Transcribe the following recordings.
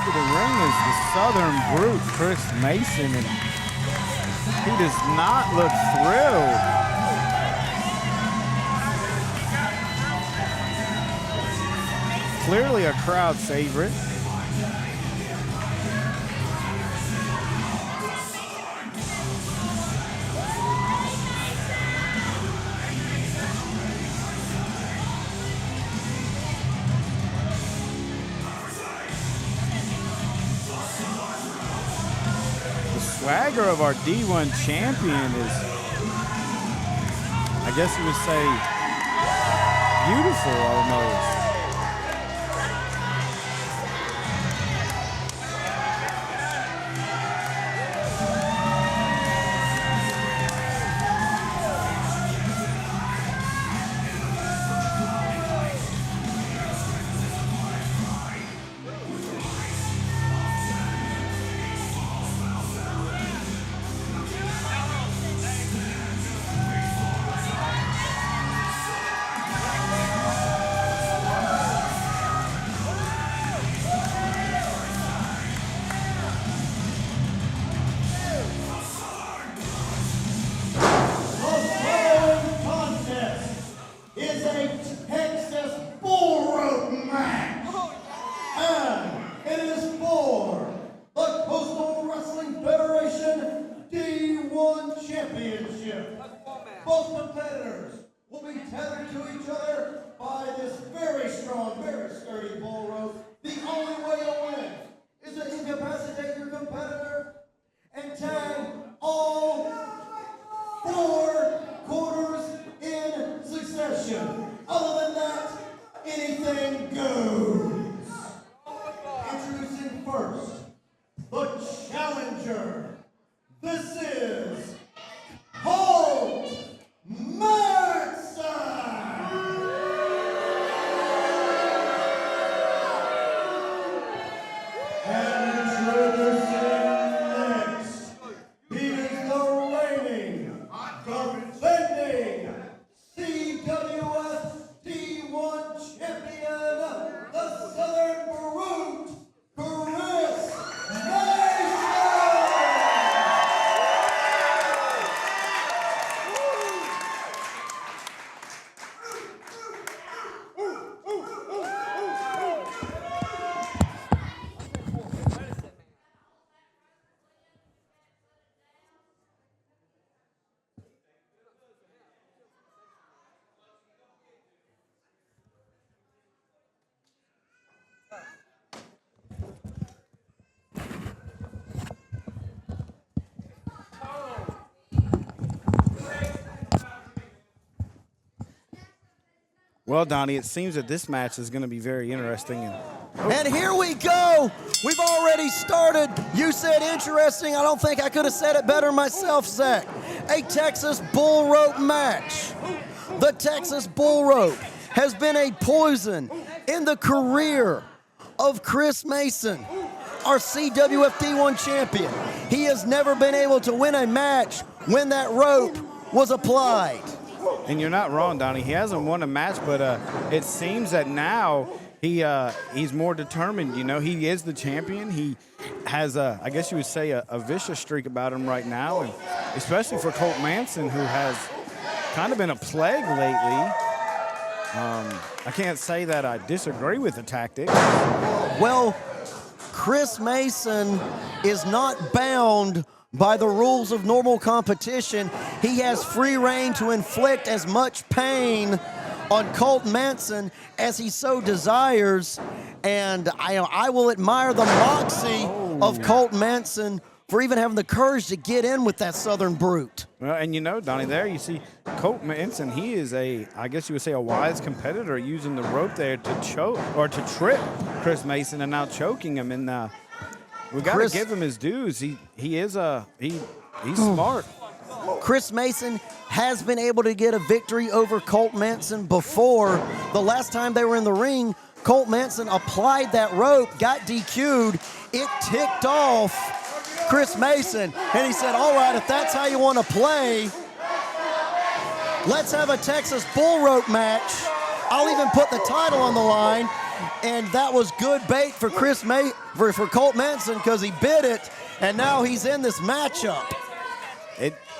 into the ring is the Southern Brute, Chris Mason, and he does not look thrilled. Clearly a crowd favorite. Swagger of our D1 champion is, I guess you would say, beautiful almost. Both competitors will be tethered to each other by this very strong, very sturdy bull rope. The only way to win is to incapacitate your competitor and tag all 4 quarters in succession. Other than that, anything goes. Introducing first, the challenger. This is Colt Manson! And introducing next, he is the reigning, defending CWF D1 champion, the Southern Brute, Chris Mason! Well, Donnie, it seems that this match is going to be very interesting. And here we go. We've already started. You said interesting. I don't think I could have said it better myself, Zach. A Texas bull rope match. The Texas bull rope has been a poison in the career of Chris Mason, our CWF D1 champion. He has never been able to win a match when that rope was applied. And you're not wrong, Donnie. He hasn't won a match, but it seems that now he's more determined. You know, he is the champion. He has, I guess you would say, a vicious streak about him right now, and especially for Colt Manson, who has kind of been a plague lately. I can't say that I disagree with the tactic. Well, Chris Mason is not bound by the rules of normal competition. He has free reign to inflict as much pain on Colt Manson as he so desires, and I will admire the moxie of Colt Manson for even having the courage to get in with that Southern Brute. Well, and you know, Donnie, there you see Colt Manson. He is I guess you would say, a wise competitor, using the rope there to choke or to trip Chris Mason and now choking him. And we got to give him his dues. He's smart. Chris Mason has been able to get a victory over Colt Manson before. The last time they were in the ring, Colt Manson applied that rope, got DQ'd. It ticked off Chris Mason, and he said, all right, if that's how you want to play, let's have a Texas bull rope match. I'll even put the title on the line. And that was good bait for for Colt Manson because he bit it, and now he's in this matchup.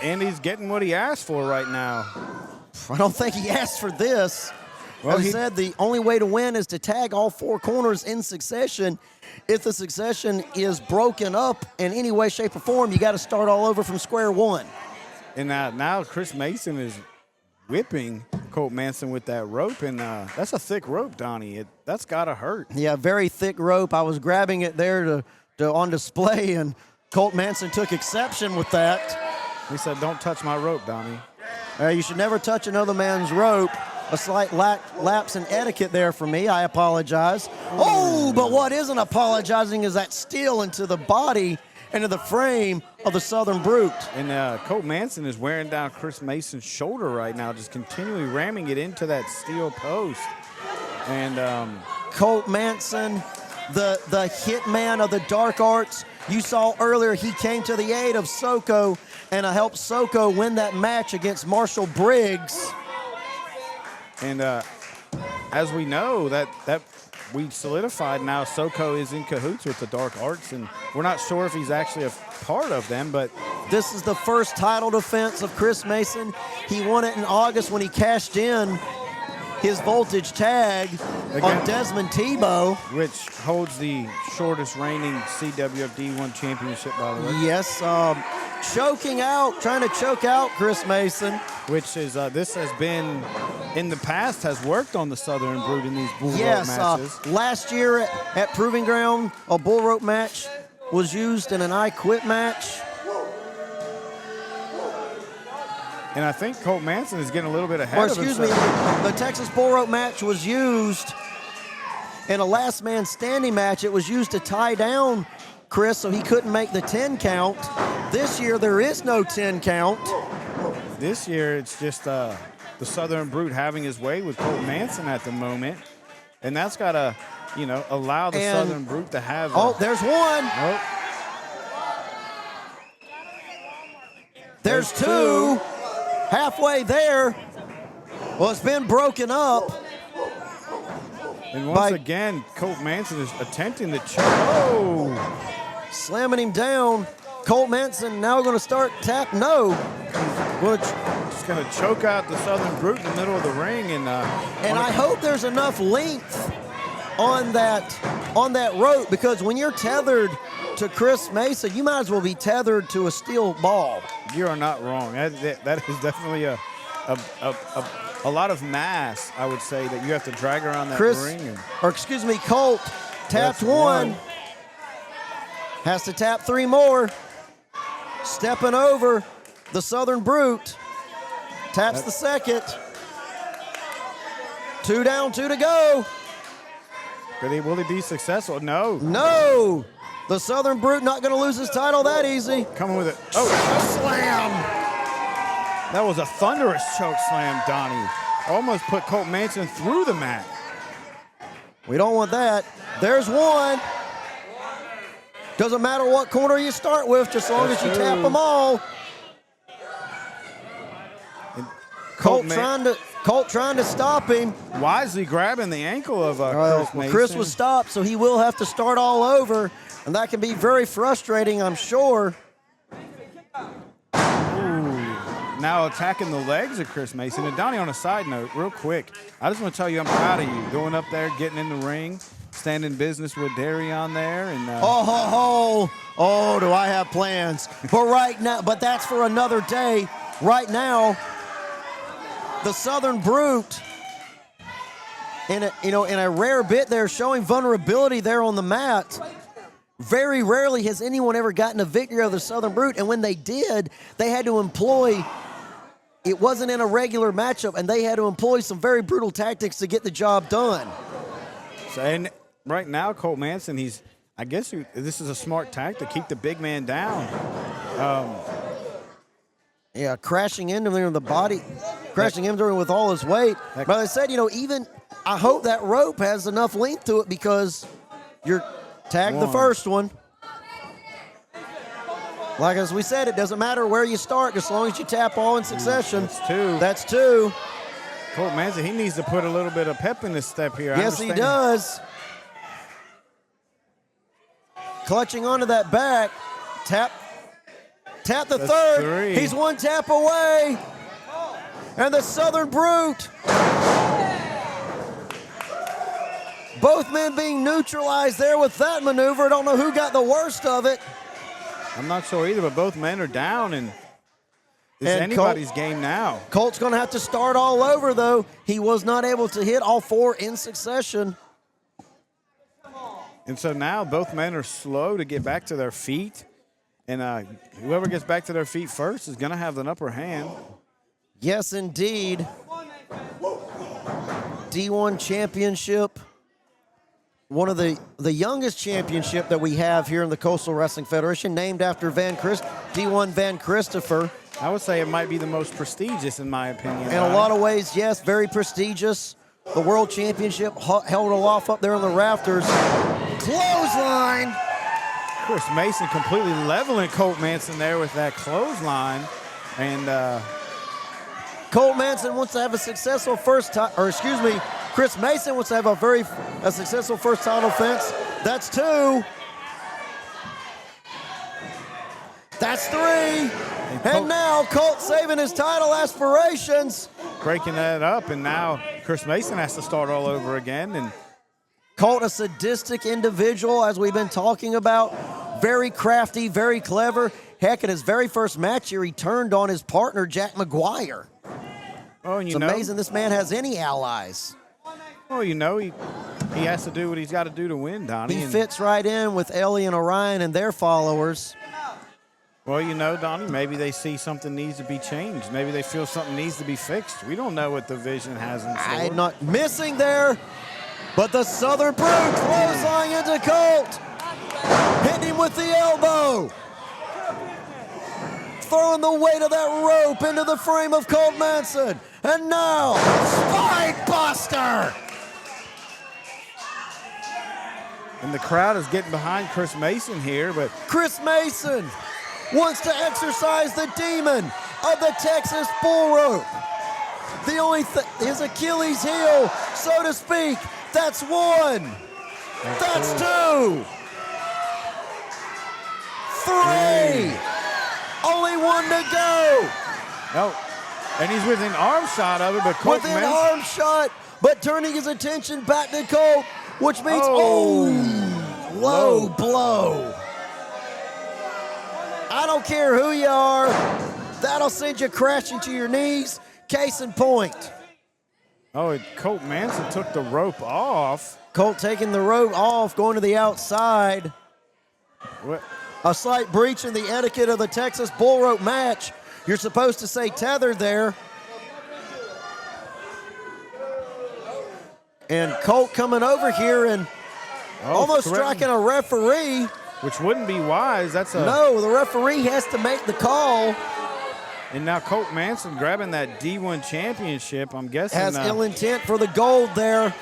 And he's getting what he asked for right now. I don't think he asked for this. Well, As I said, the only way to win is to tag all four corners in succession. If the succession is broken up in any way, shape, or form, you got to start all over from square one. And now Chris Mason is whipping Colt Manson with that rope, and that's a thick rope, Donnie. That's got to hurt. Yeah, very thick rope. I was grabbing it there to on display, and Colt Manson took exception with that. He said, "Don't touch my rope, Donnie." You should never touch another man's rope. A slight lapse in etiquette there for me. I apologize. Oh, but what isn't apologizing is that steel into the body, into the frame of the Southern Brute. And Colt Manson is wearing down Chris Mason's shoulder right now, just continually ramming it into that steel post. And Colt Manson, the hitman of the dark arts. You saw earlier he came to the aid of Soko and helped Soko win that match against Marshall Briggs. And as we know, that we solidified now, Soko is in cahoots with the Dark Arts, and we're not sure if he's actually a part of them, but this is the first title defense of Chris Mason. He won it in August when he cashed in his voltage tag on Desmond Tebow, which holds the shortest reigning CWFD1 championship, by the way. Yes, trying to choke out Chris Mason. Which is, this has been, in the past, has worked on the Southern Brute in these bull rope matches. Last year at Proving Ground, a bull rope match was used in an I Quit match. And I think Colt Manson is getting a little bit ahead of himself. The Texas bull rope match was used in a last man standing match. It was used to tie down Chris so he couldn't make the 10 count. This year there is no 10 count. This year it's just the Southern Brute having his way with Colt Manson at the moment. And that's got to, allow the Southern Brute to have... there's one. Oh. There's two. Halfway there. Well, it's been broken up. And once again, Colt Manson is attempting to choke. Oh! Slamming him down. Colt Manson now going to start tap. No. Just going to choke out the Southern Brute in the middle of the ring. And I hope there's enough length on that rope, because when you're tethered to Chris Mason, you might as well be tethered to a steel ball. You are not wrong. That is definitely a lot of mass, I would say, that you have to drag around that ring. Colt tapped one. Has to tap three more. Stepping over the Southern Brute. Taps the second. 2 down, 2 to go. Will he be successful? No. No. The Southern Brute not going to lose his title that easy. Coming with it. Oh, slam. That was a thunderous choke slam, Donnie. Almost put Colt Manson through the mat. We don't want that. There's one. Doesn't matter what corner you start with, just as long as you tap them all. Colt trying to stop him. Wisely grabbing the ankle of Chris Mason. Chris was stopped, so he will have to start all over, and that can be very frustrating, I'm sure. Now attacking the legs of Chris Mason. And Donnie, on a side note, real quick, I just want to tell you I'm proud of you. Going up there, getting in the ring, standing business with Darion there. And oh, do I have plans. But that's for another day. Right now, the Southern Brute, in a rare bit there, showing vulnerability there on the mat. Very rarely has anyone ever gotten a victory over the Southern Brute, and when they did, they had to employ, it wasn't in a regular matchup, and they had to employ some very brutal tactics to get the job done. And right now, Colt Manson, this is a smart tactic, keep the big man down. Crashing into him with the body, crashing into him with all his weight. But I said, I hope that rope has enough length to it, because you're tagged the first one. Like as we said, it doesn't matter where you start, as long as you tap all in succession. That's two. That's two. Colt Manson, he needs to put a little bit of pep in his step here. Yes, he does. Clutching onto that back. Tap the That's third. 3. He's one tap away. And the Southern Brute. Both men being neutralized there with that maneuver. Don't know who got the worst of it. I'm not sure either, but both men are down, and it's And anybody's game now. Colt's going to have to start all over, though. He was not able to hit all 4 in succession. And so now both men are slow to get back to their feet, and whoever gets back to their feet first is going to have an upper hand. Yes, indeed. D1 championship. One of the youngest championship that we have here in the Coastal Wrestling Federation, named after D1 Van Christopher. I would say it might be the most prestigious, in my opinion. In a lot of ways, yes, very prestigious. The World Championship held aloft up there on the rafters. Clothesline. Chris Mason completely leveling Colt Manson there with that clothesline. And Colt Manson wants to have a successful Chris Mason wants to have a successful first title defense. That's 2. That's 3. And now Colt saving his title aspirations. breaking that up, and now Chris Mason has to start all over again. And Colt, a sadistic individual, as we've been talking about. Very crafty, very clever. Heck, in his very first match here, he turned on his partner, Jack McGuire. oh, and It's amazing this man has any allies. Oh, he has to do what he's got to do to win, Donnie. He fits right in with Ellie and Orion and their followers. Well, Donnie, maybe they see something needs to be changed. Maybe they feel something needs to be fixed. We don't know what the vision has in store. I'm not missing there, but the Southern Brute clothesline into Colt. Hitting him with the elbow. Throwing the weight of that rope into the frame of Colt Manson. And now, Spine Buster. And the crowd is getting behind Chris Mason here, but Chris Mason wants to exercise the demon of the Texas Bull Rope. The only his Achilles heel, so to speak. That's 1. That's 2. 3. Only 1 to go. oh, and he's within arm shot of it, but Colt Within Manson. arm shot, but turning his attention back to Colt, which means, low blow. I don't care who you are, that'll send you crashing to your knees. Case in point. Oh, and Colt Manson took the rope off. Colt taking the rope off, going to the outside. What? A slight breach in the etiquette of the Texas Bull Rope match. You're supposed to say tethered there. And Colt coming over here and almost striking a referee. Which wouldn't be wise. No, the referee has to make the call. And now Colt Manson grabbing that D1 championship, I'm guessing. Has ill intent for the gold there.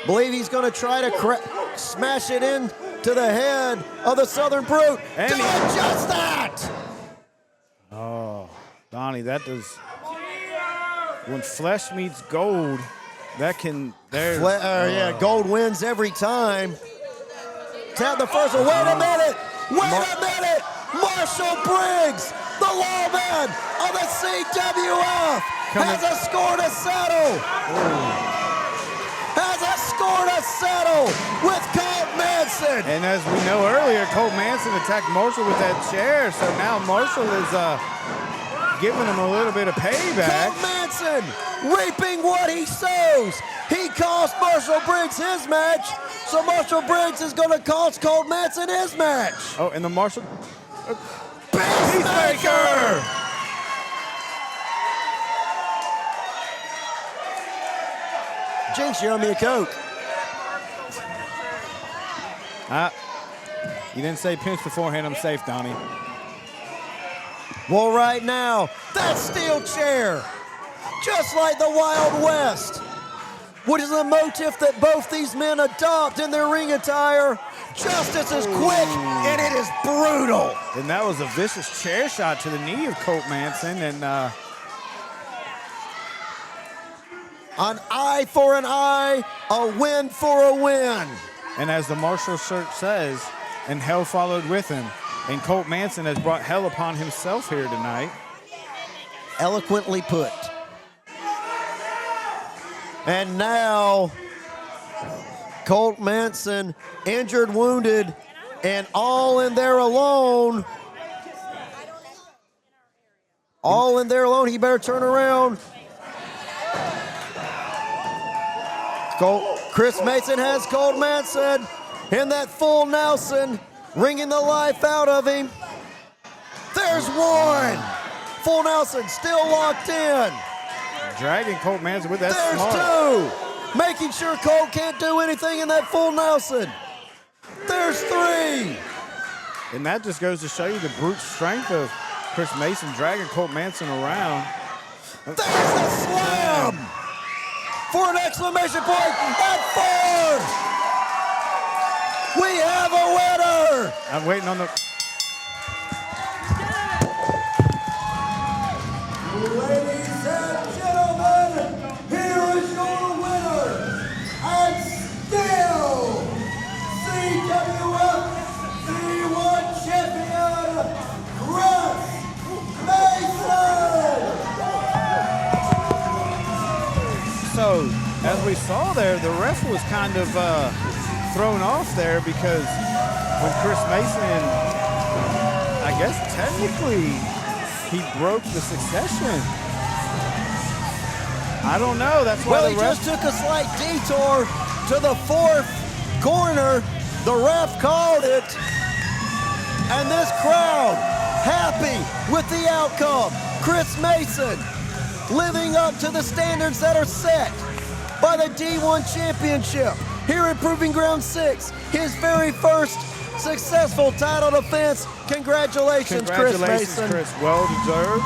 Believe he's going to try to smash it in to the head of the Southern Brute. And Doing just that. Oh, Donnie, that does. When flesh meets gold, that can. Gold wins every time. Tap the first one. Wait a minute. Marshall Briggs, the lawman of the CWF, has scored a settle. With Colt Manson. And as we know earlier, Colt Manson attacked Marshall with that chair, so now Marshall is giving him a little bit of payback. Colt Manson reaping what he sows. He cost Marshall Briggs his match, so Marshall Briggs is going to cost Colt Manson his match. Oh, and the Marshall. Peacemaker! Jinx, you owe me a Coke. You didn't say pinch beforehand. I'm safe, Donnie. Well, right now, that steel chair, just like the Wild West, which is a motif that both these men adopt in their ring attire. Justice is quick, and it is brutal. And that was a vicious chair shot to the knee of Colt Manson. And An eye for an eye, a win for a win. And as the Marshall shirt says, and hell followed with him. And Colt Manson has brought hell upon himself here tonight. Eloquently put. And now, Colt Manson, injured, wounded, and all in there alone. All in there alone. He better turn around. Chris Mason has Colt Manson in that full Nelson, wringing the life out of him. There's one. Full Nelson still locked in. Dragging Colt Manson with that There's smart. two. Making sure Colt can't do anything in that full Nelson. There's three. And that just goes to show you the brute strength of Chris Mason dragging Colt Manson around. There's the slam for an exclamation point at 4. We have a winner. I'm waiting on the... Ladies and gentlemen, here is your winner, and still CWF D1 champion, Chris Mason! So, as we saw there, the ref was kind of thrown off there because when Chris Mason, I guess technically, he broke the succession. I don't know. That's why Well, the he ref... just took a slight detour to the 4th corner. The ref called it. And this crowd happy with the outcome. Chris Mason living up to the standards that are set by the D1 Championship here in Proving Ground 6. His very first successful title defense. Congratulations, Chris Mason. Chris. Well deserved.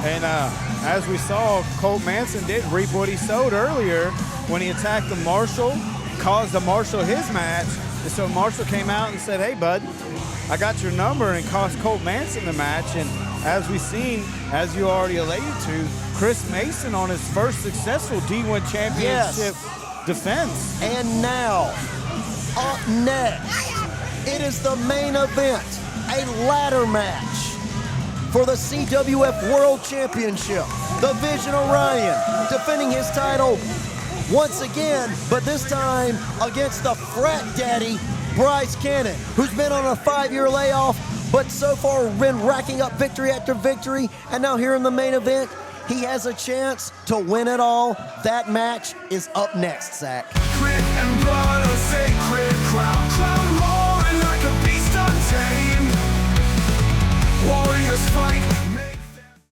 And as we saw, Colt Manson did reap what he sowed earlier when he attacked the Marshall, caused the Marshall his match. And so Marshall came out and said, hey, bud, I got your number, and cost Colt Manson the match. And as we've seen, as you already alluded to, Chris Mason on his first successful D1 championship defense. And now, up next, it is the main event, a ladder match for the CWF World Championship. The Vision Orion defending his title once again, but this time against the frat daddy, Bryce Cannon, who's been on a 5-year layoff, but so far been racking up victory after victory. And now here in the main event, he has a chance to win it all. That match is up next, Zach. Crit and blood, a sacred crowd.